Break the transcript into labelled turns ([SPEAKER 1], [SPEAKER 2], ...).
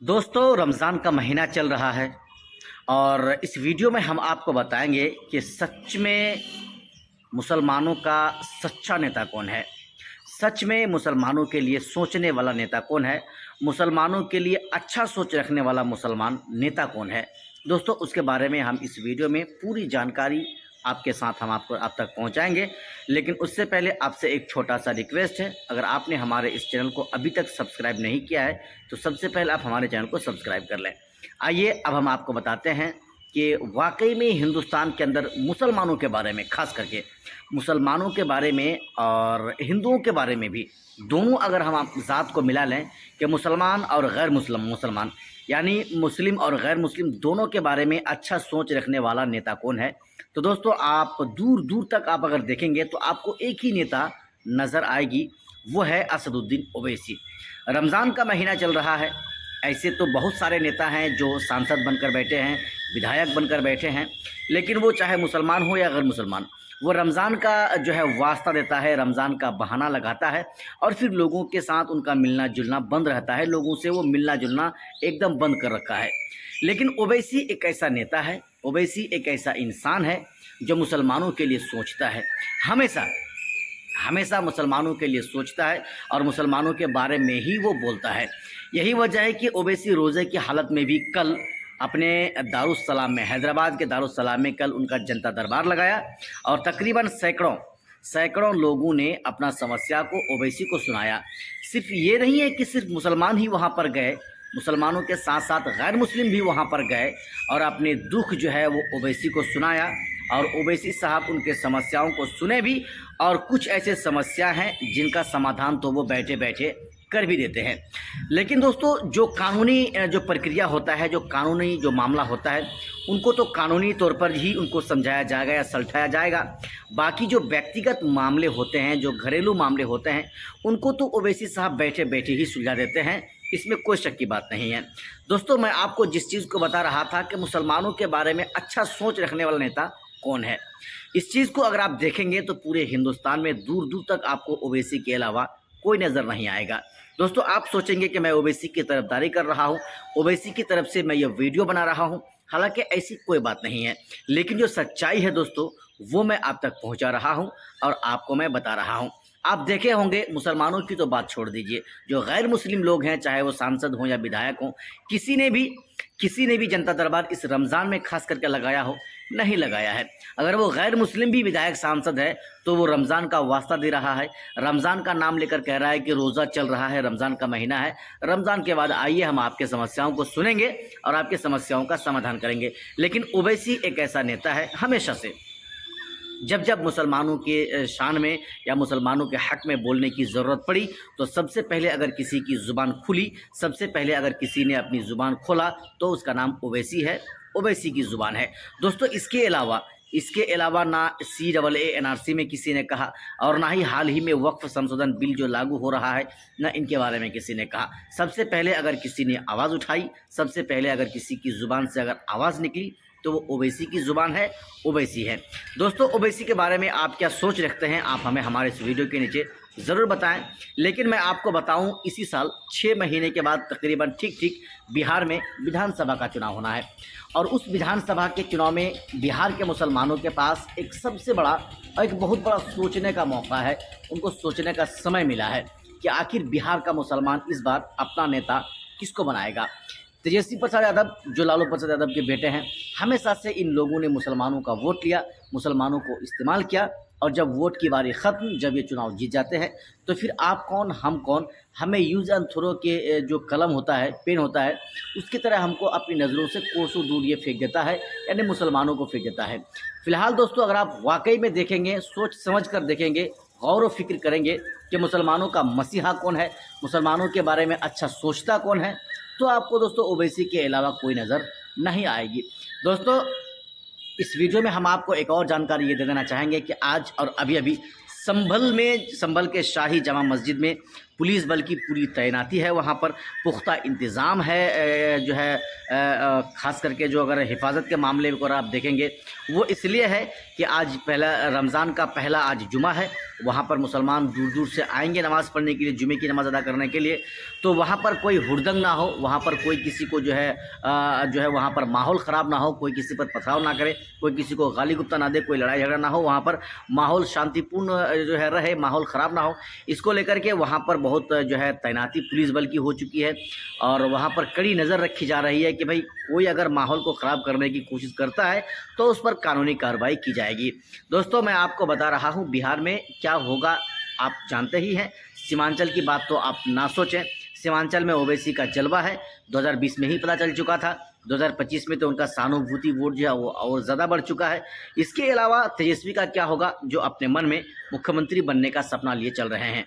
[SPEAKER 1] दोस्तों, रमज़ान का महीना चल रहा है और इस वीडियो में हम आपको बताएंगे कि सच में मुसलमानों का सच्चा नेता कौन है। सच में मुसलमानों के लिए सोचने वाला नेता कौन है, मुसलमानों के लिए अच्छा सोच रखने वाला मुसलमान नेता कौन है। दोस्तों, उसके बारे में हम इस वीडियो में पूरी जानकारी आपके साथ हम आपको आप तक पहुंचाएंगे। लेकिन उससे पहले आपसे एक छोटा सा रिक्वेस्ट है, अगर आपने हमारे इस चैनल को अभी तक सब्सक्राइब नहीं किया है तो सबसे पहले आप हमारे चैनल को सब्सक्राइब कर लें। आइए अब हम आपको बताते हैं कि वाकई में हिंदुस्तान के अंदर मुसलमानों के बारे में, खास करके मुसलमानों के बारे में और हिंदुओं के बारे में भी, दोनों अगर हम आप ज़ात को मिला लें कि मुसलमान और गैर मुसलमान यानी मुस्लिम और गैर मुस्लिम दोनों के बारे में अच्छा सोच रखने वाला नेता कौन है, तो दोस्तों आप दूर दूर तक आप अगर देखेंगे तो आपको एक ही नेता नज़र आएगी, वो है असदुद्दीन ओवैसी। रमज़ान का महीना चल रहा है, ऐसे तो बहुत सारे नेता हैं जो सांसद बनकर बैठे हैं, विधायक बनकर बैठे हैं, लेकिन वो चाहे मुसलमान हो या गैर मुसलमान, वो रमज़ान का जो है वास्ता देता है, रमज़ान का बहाना लगाता है और फिर लोगों के साथ उनका मिलना जुलना बंद रहता है, लोगों से वो मिलना जुलना एकदम बंद कर रखा है। लेकिन ओवैसी एक ऐसा नेता है, ओवैसी एक ऐसा इंसान है जो मुसलमानों के लिए सोचता है, हमेशा हमेशा मुसलमानों के लिए सोचता है और मुसलमानों के बारे में ही वो बोलता है। यही वजह है कि ओवैसी रोज़े की हालत में भी कल अपने दारुस्सलाम में, हैदराबाद के दारुस्सलाम में कल उनका जनता दरबार लगाया और तकरीबन सैकड़ों सैकड़ों लोगों ने अपना समस्या को ओवैसी को सुनाया। सिर्फ ये नहीं है कि सिर्फ मुसलमान ही वहाँ पर गए, मुसलमानों के साथ साथ गैर मुस्लिम भी वहाँ पर गए और अपने दुख जो है वो ओवैसी को सुनाया और ओवैसी साहब उनके समस्याओं को सुने भी और कुछ ऐसे समस्या हैं जिनका समाधान तो वो बैठे बैठे कर भी देते हैं। लेकिन दोस्तों, जो कानूनी जो प्रक्रिया होता है, जो कानूनी जो मामला होता है, उनको तो कानूनी तौर पर ही उनको समझाया जाएगा या सलटाया जाएगा। बाकी जो व्यक्तिगत मामले होते हैं, जो घरेलू मामले होते हैं, उनको तो ओवैसी साहब बैठे बैठे ही सुलझा देते हैं, इसमें कोई शक की बात नहीं है। दोस्तों, मैं आपको जिस चीज़ को बता रहा था कि मुसलमानों के बारे में अच्छा सोच रखने वाला नेता कौन है, इस चीज़ को अगर आप देखेंगे तो पूरे हिंदुस्तान में दूर दूर तक आपको ओवैसी के अलावा कोई नज़र नहीं आएगा। दोस्तों, आप सोचेंगे कि मैं ओवैसी की तरफदारी कर रहा हूँ, ओवैसी की तरफ से मैं ये वीडियो बना रहा हूँ, हालांकि ऐसी कोई बात नहीं है। लेकिन जो सच्चाई है दोस्तों, वो मैं आप तक पहुँचा रहा हूँ और आपको मैं बता रहा हूँ। आप देखे होंगे, मुसलमानों की तो बात छोड़ दीजिए, जो गैर मुस्लिम लोग हैं, चाहे वो सांसद हों या विधायक हों, किसी ने भी जनता दरबार इस रमज़ान में खास करके लगाया हो? नहीं लगाया है। अगर वो गैर मुस्लिम भी विधायक सांसद है तो वो रमज़ान का वास्ता दे रहा है, रमज़ान का नाम लेकर कह रहा है कि रोज़ा चल रहा है, रमज़ान का महीना है, रमज़ान के बाद आइए हम आपके समस्याओं को सुनेंगे और आपकी समस्याओं का समाधान करेंगे। लेकिन ओवैसी एक ऐसा नेता है, हमेशा से जब जब मुसलमानों के शान में या मुसलमानों के हक़ में बोलने की ज़रूरत पड़ी तो सबसे पहले अगर किसी की ज़ुबान खुली, सबसे पहले अगर किसी ने अपनी ज़ुबान खोला तो उसका नाम ओवैसी है, ओवैसी की ज़ुबान है। दोस्तों, इसके अलावा ना CAA NRC में किसी ने कहा और ना ही हाल ही में वक्फ संशोधन बिल जो लागू हो रहा है, ना इनके बारे में किसी ने कहा। सबसे पहले अगर किसी ने आवाज़ उठाई, सबसे पहले अगर किसी की ज़ुबान से अगर आवाज़ निकली तो वो ओवैसी की ज़ुबान है, ओवैसी है। दोस्तों, ओवैसी के बारे में आप क्या सोच रखते हैं, आप हमें हमारे इस वीडियो के नीचे ज़रूर बताएं। लेकिन मैं आपको बताऊं, इसी साल 6 महीने के बाद तकरीबन ठीक बिहार में विधानसभा का चुनाव होना है और उस विधानसभा के चुनाव में बिहार के मुसलमानों के पास एक सबसे बड़ा और एक बहुत बड़ा सोचने का मौका है, उनको सोचने का समय मिला है कि आखिर बिहार का मुसलमान इस बार अपना नेता किसको बनाएगा। तेजस्वी प्रसाद यादव जो लालू प्रसाद यादव के बेटे हैं, हमेशा से इन लोगों ने मुसलमानों का वोट लिया, मुसलमानों को इस्तेमाल किया और जब वोट की बारी ख़त्म, जब ये चुनाव जीत जाते हैं तो फिर आप कौन हम कौन, हमें यूज़ एंड थ्रो के जो कलम होता है, पेन होता है, उसकी तरह हमको अपनी नज़रों से कोसों दूर ये फेंक देता है, यानी मुसलमानों को फेंक देता है। फ़िलहाल दोस्तों, अगर आप वाकई में देखेंगे, सोच समझ कर देखेंगे, गौर व फिक्र करेंगे कि मुसलमानों का मसीहा कौन है, मुसलमानों के बारे में अच्छा सोचता कौन है, तो आपको दोस्तों ओवैसी के अलावा कोई नज़र नहीं आएगी। दोस्तों, इस वीडियो में हम आपको एक और जानकारी ये दे देना चाहेंगे कि आज और अभी संभल के शाही जामा मस्जिद में पुलिस बल की पूरी तैनाती है, वहाँ पर पुख्ता इंतज़ाम है। जो है ख़ास करके जो अगर हिफाजत के मामले को आप देखेंगे वो इसलिए है कि आज पहला रमज़ान का पहला आज जुमा है, वहाँ पर मुसलमान दूर दूर से आएंगे नमाज़ पढ़ने के लिए, जुमे की नमाज़ अदा करने के लिए। तो वहाँ पर कोई हुड़दंग ना हो, वहाँ पर कोई किसी को जो है वहाँ पर माहौल ख़राब ना हो, कोई किसी पर पथराव ना करे, कोई किसी को गाली गुप्ता ना दे, कोई लड़ाई झगड़ा ना हो, वहाँ पर माहौल शांतिपूर्ण जो है रहे, माहौल ख़राब ना हो। इसको लेकर के वहाँ पर बहुत जो है तैनाती पुलिस बल की हो चुकी है और वहाँ पर कड़ी नज़र रखी जा रही है कि भाई कोई अगर माहौल को ख़राब करने की कोशिश करता है तो उस पर कानूनी कार्रवाई की जाएगी। दोस्तों, मैं आपको बता रहा हूँ बिहार में क्या होगा आप जानते ही हैं। सीमांचल की बात तो आप ना सोचें, सीमांचल में ओवैसी का जलवा है, 2020 में ही पता चल चुका था, 2025 में तो उनका सहानुभूति वोट जो है वो और ज़्यादा बढ़ चुका है। इसके अलावा तेजस्वी का क्या होगा, जो अपने मन में मुख्यमंत्री बनने का सपना लिए चल रहे हैं।